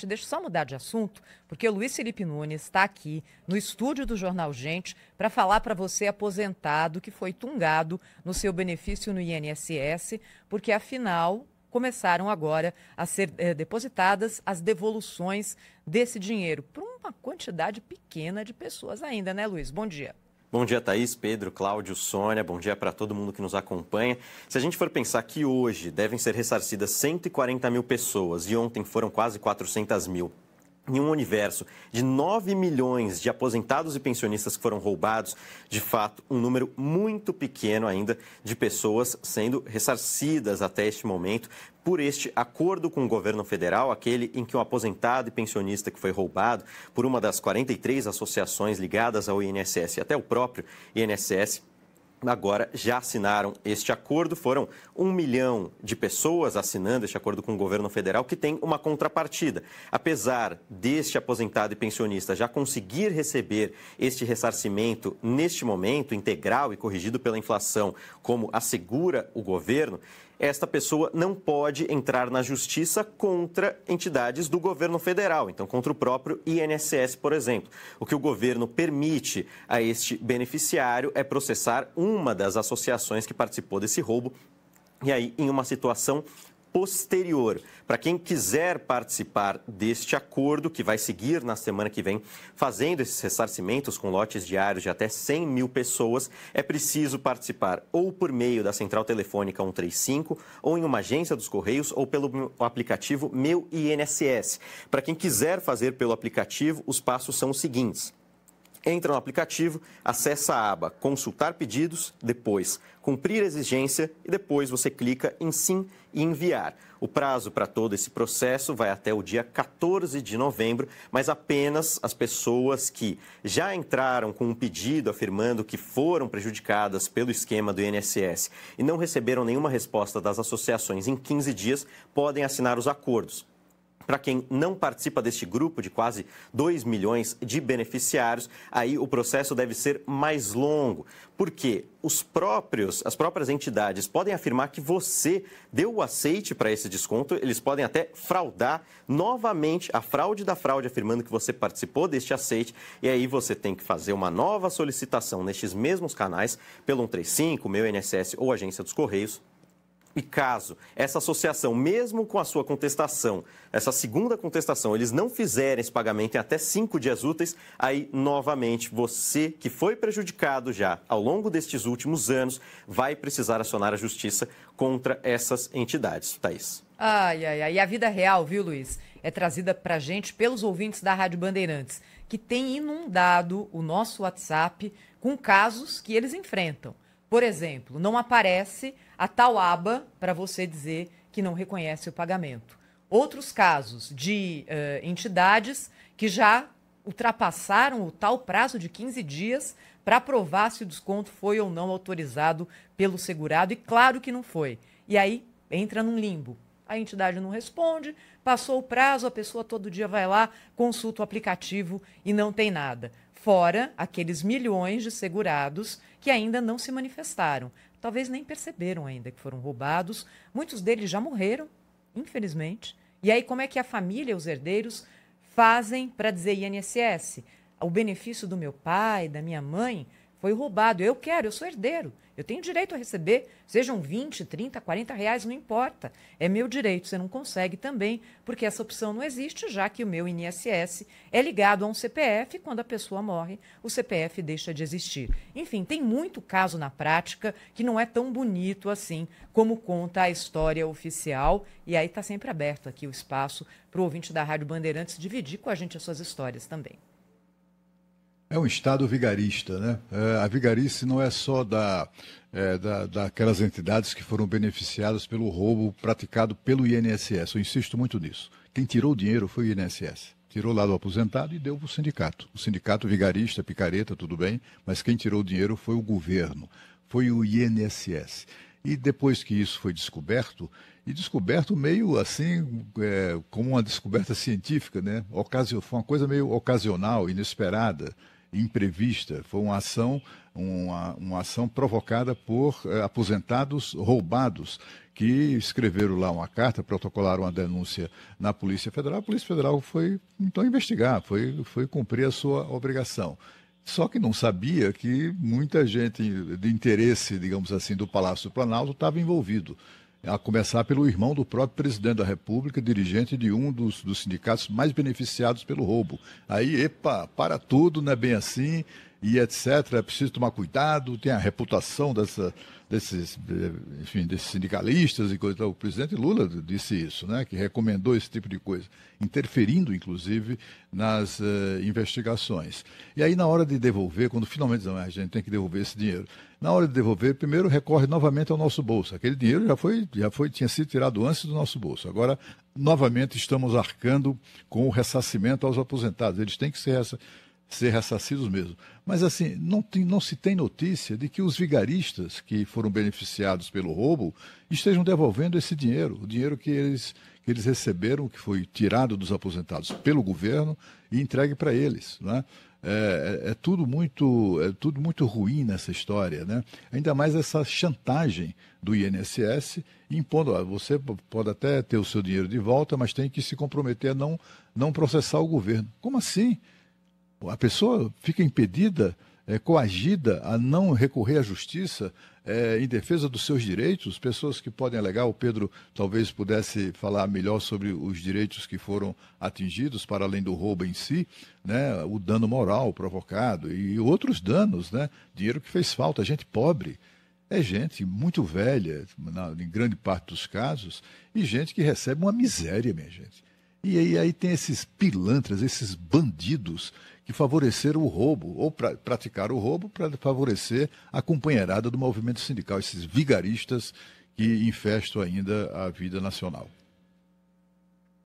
Gente, deixa eu só mudar de assunto, porque o Luiz Felipe Nunes está aqui no estúdio do Jornal Gente para falar para você, aposentado, que foi tungado no seu benefício no INSS, porque afinal começaram agora a ser depositadas as devoluções desse dinheiro para uma quantidade pequena de pessoas ainda, né, Luiz? Bom dia. Bom dia, Thaís, Pedro, Cláudio, Sônia. Bom dia para todo mundo que nos acompanha. Se a gente for pensar que hoje devem ser ressarcidas 140 mil pessoas e ontem foram quase 400 mil, em um universo de 9 milhões de aposentados e pensionistas que foram roubados, de fato, um número muito pequeno ainda de pessoas sendo ressarcidas até este momento por este acordo com o governo federal, aquele em que um aposentado e pensionista que foi roubado por uma das 43 associações ligadas ao INSS e até o próprio INSS, agora já assinaram este acordo. Foram 1 milhão de pessoas assinando este acordo com o governo federal, que tem uma contrapartida. Apesar deste aposentado e pensionista já conseguir receber este ressarcimento neste momento, integral e corrigido pela inflação, como assegura o governo, esta pessoa não pode entrar na justiça contra entidades do governo federal, então contra o próprio INSS, por exemplo. O que o governo permite a este beneficiário é processar uma das associações que participou desse roubo, e aí em uma situação posterior. Para quem quiser participar deste acordo, que vai seguir na semana que vem, fazendo esses ressarcimentos com lotes diários de até 100 mil pessoas, é preciso participar ou por meio da Central Telefônica 135, ou em uma agência dos Correios, ou pelo aplicativo Meu INSS. Para quem quiser fazer pelo aplicativo, os passos são os seguintes. Entra no aplicativo, acessa a aba Consultar Pedidos, depois Cumprir Exigência e depois você clica em Sim e Enviar. O prazo para todo esse processo vai até o dia 14 de novembro, mas apenas as pessoas que já entraram com um pedido afirmando que foram prejudicadas pelo esquema do INSS e não receberam nenhuma resposta das associações em 15 dias podem assinar os acordos. Para quem não participa deste grupo de quase 2 milhões de beneficiários, aí o processo deve ser mais longo, porque as próprias entidades podem afirmar que você deu o aceite para esse desconto, eles podem até fraudar novamente a fraude da fraude, afirmando que você participou deste aceite, e aí você tem que fazer uma nova solicitação nestes mesmos canais, pelo 135, Meu INSS ou Agência dos Correios. E caso essa associação, mesmo com a sua contestação, essa segunda contestação, eles não fizerem esse pagamento em até 5 dias úteis, aí, novamente, você que foi prejudicado já ao longo destes últimos anos, vai precisar acionar a justiça contra essas entidades. Thaís. Ai, ai, ai. E a vida real, viu, Luiz? É trazida pra gente pelos ouvintes da Rádio Bandeirantes, que tem inundado o nosso WhatsApp com casos que eles enfrentam. Por exemplo, não aparece a tal aba para você dizer que não reconhece o pagamento. Outros casos de entidades que já ultrapassaram o tal prazo de 15 dias para provar se o desconto foi ou não autorizado pelo segurado, e claro que não foi. E aí entra num limbo. A entidade não responde, passou o prazo, a pessoa todo dia vai lá, consulta o aplicativo e não tem nada. Fora aqueles milhões de segurados que ainda não se manifestaram. Talvez nem perceberam ainda que foram roubados. Muitos deles já morreram, infelizmente. E aí como é que a família e os herdeiros fazem para dizer: INSS, o benefício do meu pai, da minha mãe, foi roubado. Eu sou herdeiro. Eu tenho direito a receber, sejam 20, 30, 40 reais, não importa. É meu direito. Você não consegue também, porque essa opção não existe, já que o meu INSS é ligado a um CPF. E quando a pessoa morre, o CPF deixa de existir. Enfim, tem muito caso na prática que não é tão bonito assim como conta a história oficial. E aí está sempre aberto aqui o espaço para o ouvinte da Rádio Bandeirantes dividir com a gente as suas histórias também. É um Estado vigarista, né? A vigarice não é só daquelas entidades que foram beneficiadas pelo roubo praticado pelo INSS. Eu insisto muito nisso. Quem tirou o dinheiro foi o INSS. Tirou lá do aposentado e deu para o sindicato. O sindicato vigarista, picareta, tudo bem, mas quem tirou o dinheiro foi o governo, foi o INSS. E depois que isso foi descoberto, e descoberto meio assim, como uma descoberta científica, né? Foi uma coisa meio ocasional, inesperada. imprevista, foi uma ação provocada por aposentados roubados, que escreveram lá uma carta, protocolaram uma denúncia na Polícia Federal. A Polícia Federal foi, então, investigar, foi cumprir a sua obrigação. Só que não sabia que muita gente de interesse, digamos assim, do Palácio do Planalto estava envolvido. A começar pelo irmão do próprio presidente da República, dirigente de um dos sindicatos mais beneficiados pelo roubo. Aí, epa, para tudo, não é bem assim, e etc. É preciso tomar cuidado, tem a reputação desses sindicalistas e coisa. O presidente Lula disse isso, né, que recomendou esse tipo de coisa, interferindo, inclusive, nas investigações. E aí, na hora de devolver, quando finalmente a gente tem que devolver esse dinheiro, na hora de devolver, primeiro recorre novamente ao nosso bolso. Aquele dinheiro tinha sido tirado antes do nosso bolso. Agora, novamente, estamos arcando com o ressarcimento aos aposentados. Eles têm que ser ressarcidos mesmo. Mas, assim, não se tem notícia de que os vigaristas que foram beneficiados pelo roubo estejam devolvendo esse dinheiro, o dinheiro que eles receberam, que foi tirado dos aposentados pelo governo e entregue para eles, né? É tudo muito ruim nessa história, né? Ainda mais essa chantagem do INSS impondo, você pode até ter o seu dinheiro de volta, mas tem que se comprometer a não processar o governo. Como assim? A pessoa fica impedida, coagida a não recorrer à justiça em defesa dos seus direitos. Pessoas que podem alegar, o Pedro talvez pudesse falar melhor sobre os direitos que foram atingidos, para além do roubo em si, né, o dano moral provocado e outros danos, né, dinheiro que fez falta, gente pobre. É gente muito velha, em grande parte dos casos, e gente que recebe uma miséria, minha gente. E aí tem esses pilantras, esses bandidos que favoreceram o roubo, ou praticaram o roubo para favorecer a companheirada do movimento sindical, esses vigaristas que infestam ainda a vida nacional.